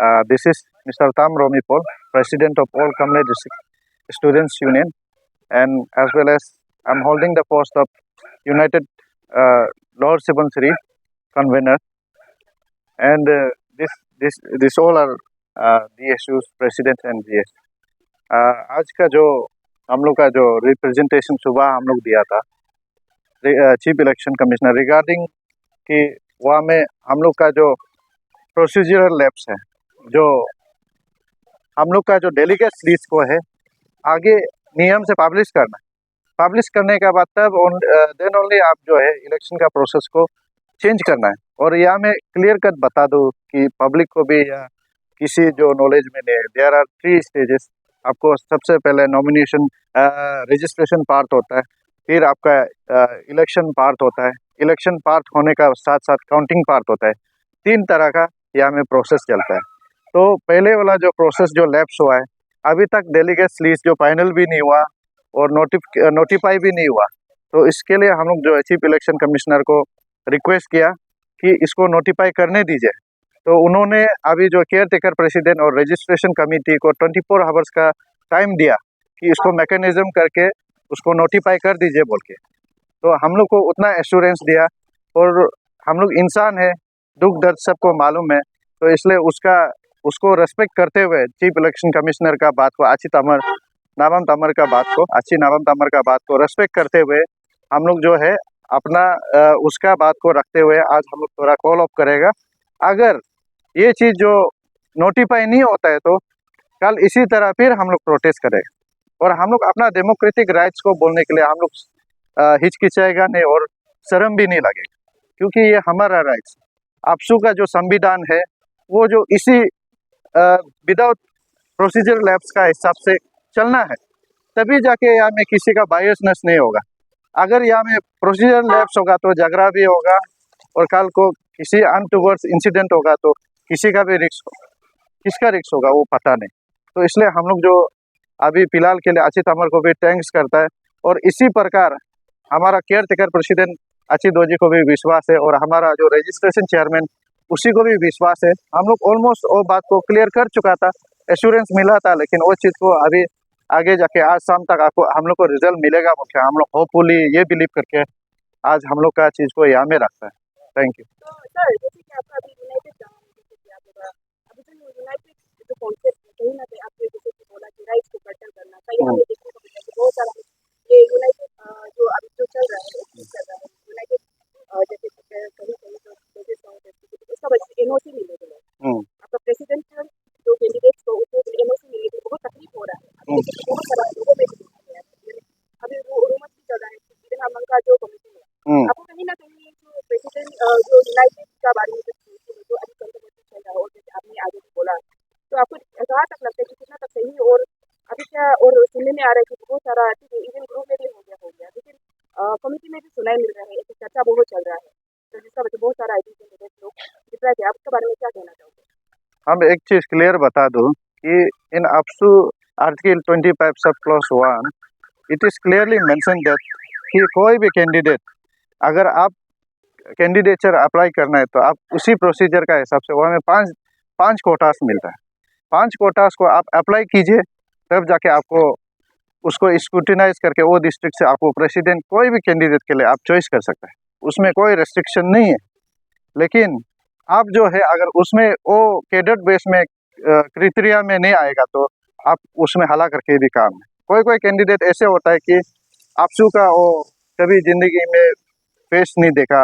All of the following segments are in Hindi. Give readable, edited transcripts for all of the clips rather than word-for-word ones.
This is Mr. Tam Romi Paul, President of All Kamle District Students Union, and as well as I'm holding the post of United Lower Subansiri Convener, and this all are DSU's President and GS. आज का जो हम लोग का जो रिप्रेजेंटेशन सुबह हम लोग दिया था चीफ इलेक्शन कमिश्नर रिगार्डिंग कि वहाँ में हम लोग का जो प्रोसीजरल लैप्स है, जो हम लोग का जो डेलीगेट्स लिस्ट को है आगे नियम से पब्लिश करना है। पब्लिश करने के बाद तब देन ओनली आप जो है इलेक्शन का प्रोसेस को चेंज करना है। और यहाँ मैं क्लियर कट बता दूँ कि पब्लिक को भी या किसी जो नॉलेज में नहीं, देयर आर 3 स्टेजेस। आपको सबसे पहले नॉमिनेशन रजिस्ट्रेशन पार्ट होता है, फिर आपका इलेक्शन पार्ट होता है, इलेक्शन पार्ट होने का साथ साथ काउंटिंग पार्ट होता है। 3 तरह का यहाँ में प्रोसेस चलता है। तो पहले वाला जो प्रोसेस जो लैप्स हुआ है, अभी तक डेलीगेट्स लिस्ट जो फाइनल भी नहीं हुआ और नोटिफाई भी नहीं हुआ। तो इसके लिए हम लोग जो है चीफ इलेक्शन कमिश्नर को रिक्वेस्ट किया कि इसको नोटिफाई करने दीजिए। तो उन्होंने अभी जो केयर टेकर प्रेसिडेंट और रजिस्ट्रेशन कमेटी को 24 आवर्स का टाइम दिया कि इसको मैकेनिज्म करके उसको नोटिफाई कर दीजिए बोल के। तो हम लोग को उतना एश्योरेंस दिया, और हम लोग इंसान है, दुख दर्द सबको मालूम है। तो इसलिए उसको रेस्पेक्ट करते हुए चीफ इलेक्शन कमिश्नर का बात को अच्छी नामम तमर का बात को रेस्पेक्ट करते हुए हम लोग जो है अपना उसका बात को रखते हुए आज हम लोग थोड़ा कॉल ऑफ करेगा। अगर ये चीज़ जो नोटिफाई नहीं होता है तो कल इसी तरह फिर हम लोग प्रोटेस्ट करेगा। और हम लोग अपना डेमोक्रेटिक राइट्स को बोलने के लिए हम लोग हिचकिचाएगा नहीं और शर्म भी नहीं लगेगा, क्योंकि ये हमारा राइट्स। आपसू का जो संविधान है वो जो इसी विदाउट प्रोसीजर लैब्स का हिसाब से चलना है, तभी जाके यहाँ में किसी का बायसनेस नहीं होगा। अगर यहाँ में प्रोसीजर लैब्स होगा तो झगड़ा भी होगा, और कल को किसी अनटूवर्ड्स इंसिडेंट होगा तो किसी का भी रिस्क होगा। किसका रिस्क होगा वो पता नहीं। तो इसलिए हम लोग जो अभी फिलहाल के लिए अचित अमर को भी थैंक्स करता है, और इसी प्रकार हमारा केयर टेकर प्रेसिडेंट अचित दोजी को भी विश्वास है, और हमारा जो रजिस्ट्रेशन चेयरमैन उसी को भी विश्वास है। हम लोग ऑलमोस्ट वो बात को क्लियर कर चुका था, एश्योरेंस मिला था, लेकिन वो चीज़ को अभी आगे जाके आज शाम तक आपको हम लोग को रिजल्ट मिलेगा मुख्य। हम लोग होपफुली ये बिलीव करके आज हम लोग का चीज़ को यहाँ में रखता है। Thank you. तो सर, जैसे कि आपका अभी यूनाइटेड अभी जो यूनाइटेड जो कॉन्सेप्ट कहीं ना कहीं आपने जैसे कि बोला कि राइट्स को कर्टन करना चाहिए, हमें देखने को मिला कि बहुत सारा ये यूनाइटेड जो अभी जो चल रहा है यूनाइटेड जैसे कहीं कहीं जो उसका वजह एनओसी मिले गए, आपका प्रेसिडेंशियल जो कैंडिडेट्स को उसको एनओसी मिले गए, बहुत तकलीफ हो रहा है। बहुत सारा लोगों पे अभी वो रूमर्स भी चल रहा है कि विधान मंच का जो कमेटी है, आपको कहीं ना कहीं जो प्रेसिडेंट जो यूनाइटेड का बारे में जो अभी कंट्रोवर्सी चल रहा है, और जैसे आपने आगे भी बोला, तो आपको कहाँ तक लगता है कि कितना तक सही, और अभी क्या और सुनने में आ रहा है कि बहुत सारा इवन ग्रुप में भी हो गया, लेकिन कमेटी में भी सुनाई मिल रहा है, एक चर्चा बहुत चल रहा है, तो जिसका वजह बहुत सारा लोग डिप्राइव है। आप इसके बारे में क्या कहना चाहोगे? हम एक चीज़ क्लियर बता दूं कि इन अपसू article 25 sub clause 1 it is clearly mention that कि कोई भी कैंडिडेट, अगर आप कैंडिडेचर अप्लाई करना है तो आप उसी प्रोसीजर का हिसाब से वहाँ में पाँच कोटास मिलता है। 5 कोटास को आप अप्लाई कीजिए, तब जाके आपको उसको स्क्रूटिनाइज करके वो डिस्ट्रिक्ट से आपको प्रेसिडेंट कोई भी कैंडिडेट के लिए आप चॉइस कर सकते हैं। उसमें कोई रेस्ट्रिक्शन नहीं है। लेकिन आप जो है अगर उसमें वो कैडेट बेस में क्राइटेरिया में नहीं आएगा तो आप उसमें हला करके भी काम है। कोई कैंडिडेट ऐसे होता है कि आपसू का वो कभी ज़िंदगी में फेस नहीं देखा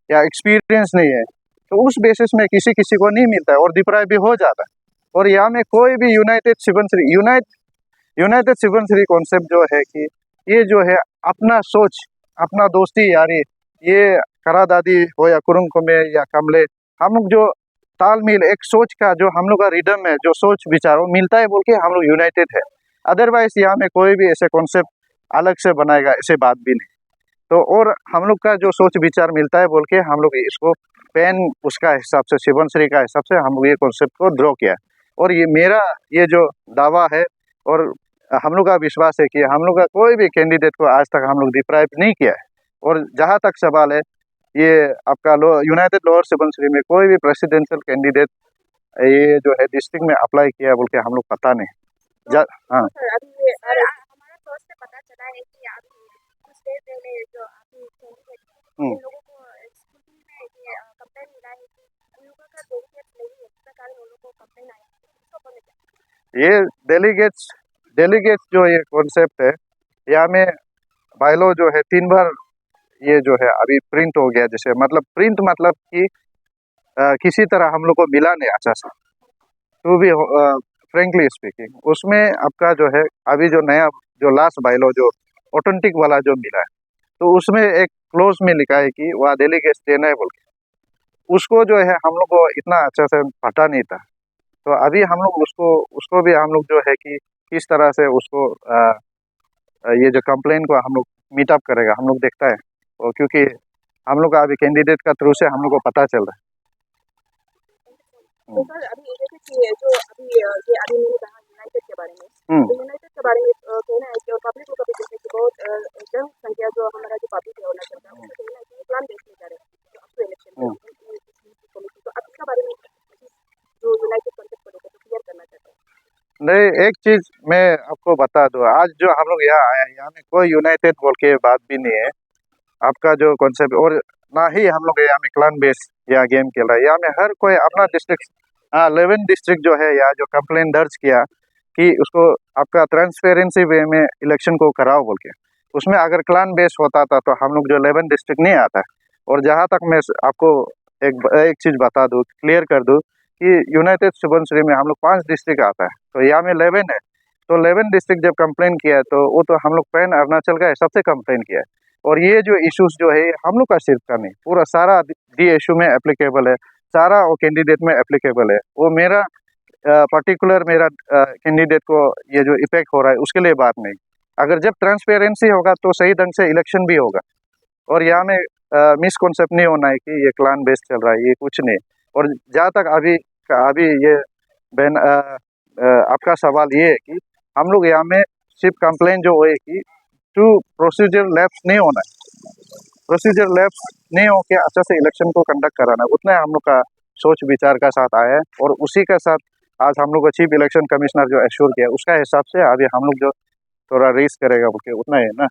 या एक्सपीरियंस नहीं है, तो उस बेसिस में किसी को नहीं मिलता है और डिप्राइव भी हो जाता है। और यहाँ में कोई भी यूनाइटेड सुबनसिरी कॉन्सेप्ट जो है कि ये जो है अपना सोच, अपना दोस्ती यारी, ये करा दादी हो या कुरुंग को में या कमले, हम लोग जो तालमेल एक सोच का जो हम लोग का रिदम है, जो सोच विचार वो मिलता है बोल के हम लोग यूनाइटेड है। अदरवाइज यहाँ में कोई भी ऐसे कॉन्सेप्ट अलग से बनाएगा ऐसे बात भी नहीं। तो और हम लोग का जो सोच विचार मिलता है बोल के हम लोग इसको पेन उसका हिसाब से शिवनश्री का हिसाब से हम लोग ये कॉन्सेप्ट को ड्रॉ किया। और ये मेरा ये जो दावा है और हम लोग का विश्वास है कि हम लोग का कोई भी कैंडिडेट को आज तक हम लोग डिप्राइव नहीं किया है। और जहाँ तक सवाल है, ये आपका यूनाइटेड लोअर सुबनसिरी में कोई भी प्रेसिडेंशियल कैंडिडेट ये जो है डिस्ट्रिक्ट में अप्लाई किया बोल के हम लोग पता नहीं। हाँ सर अभी ये हमारा सोर्स से पता चला है कि अभी कुछ देर पहले जो अभी कैंडिडेट हम्म। उन लोगों को स्कूटी में ये कंप्लेन मिला है कि उन लोगों का डेलीगेट नहीं है, जिसके कारण उन लोगों को कंप्लेन आई है। इसको बोले क्या? ये डेलीगेट्स जो ये कॉन्सेप्ट है, यहाँ में बायलॉ जो है 3 बार ये जो है अभी प्रिंट हो गया। जैसे मतलब प्रिंट मतलब कि किसी तरह हम लोग को मिला नहीं अच्छा से, टू बी फ्रेंकली स्पीकिंग। उसमें आपका जो है अभी जो नया जो लास्ट बायलॉ जो ऑथेंटिक वाला जो मिला है, तो उसमें एक क्लोज में लिखा है कि वह डेलीगेट्स देना है बोल के। उसको जो है हम लोग को इतना अच्छा से पता नहीं था। तो अभी हम लोग उसको भी हम लोग जो है कि किस तरह से उसको ये जो कंप्लेन को हम लोग मीटअप करेगा, हम लोग देखता है। और क्योंकि हम लोग का अभी कैंडिडेट का थ्रू से हम लोग को पता चल रहा है। तो सर अभी जैसे कि जो अभी मैंने कहा यूनाइटेड के बारे में, तो यूनाइटेड के बारे में कहना है कि पब्लिक को भी जैसे कि बहुत जनसंख्या जो हमारा जो पब्लिक है अरुणाचल का, उसका कहना है कि प्लान बेस में जा रहे हैं अब तो इलेक्शन में तो अब इसके बारे में जो यूनाइटेड कॉन्सेप्ट करोगे तो क्लियर करना चाहते हैं। नहीं, एक चीज मैं आपको बता दूं, आज जो हम लोग यहाँ आए हैं, यहाँ में कोई यूनाइटेड बोल के बात भी नहीं है। आपका जो कॉन्सेप्ट, और ना ही हम लोग यहाँ में क्लान बेस या गेम खेल रहा है। यहाँ में हर कोई अपना डिस्ट्रिक्ट, 11 डिस्ट्रिक्ट जो है यहाँ जो कंप्लेन दर्ज किया कि उसको आपका ट्रांसपेरेंसी वे में इलेक्शन को कराओ बोल के। उसमें अगर क्लान बेस होता था तो हम लोग जो 11 डिस्ट्रिक्ट नहीं आता है। और जहाँ तक मैं आपको एक चीज़ बता दूँ, क्लियर कर दूँ कि यूनाइटेड सुबनसिरी में हम लोग 5 डिस्ट्रिक्ट आता है, तो यहाँ में 11 है। तो 11 डिस्ट्रिक्ट जब कंप्लेन किया है तो वो तो हम लोग पैन अरुणाचल का सबसे कंप्लेन किया है। और ये जो इश्यूज जो है हम लोग का सिर्फ का नहीं, पूरा सारा डी इशू में एप्लीकेबल है, सारा वो कैंडिडेट में एप्लीकेबल है। वो मेरा पर्टिकुलर मेरा कैंडिडेट को ये जो इफेक्ट हो रहा है उसके लिए बात नहीं। अगर जब ट्रांसपेरेंसी होगा तो सही ढंग से इलेक्शन भी होगा। और यहाँ में मिसकॉन्सेप्ट नहीं होना है कि ये क्लान बेस्ड चल रहा है, ये कुछ नहीं। और जहाँ तक अभी ये बहन आपका सवाल ये है कि हम लोग यहाँ में सिर्फ कंप्लेन जो है कि टू प्रोसीजर लैप्स नहीं होना है, प्रोसीजर लैप्स नहीं होके अच्छा से इलेक्शन को कंडक्ट कराना है, उतना हम लोग का सोच विचार का साथ आया है। और उसी के साथ आज हम लोग को चीफ इलेक्शन कमिश्नर जो एश्योर किया उसका हिसाब से अभी हम लोग जो थोड़ा रेस करेगा बोल के उतना है ना।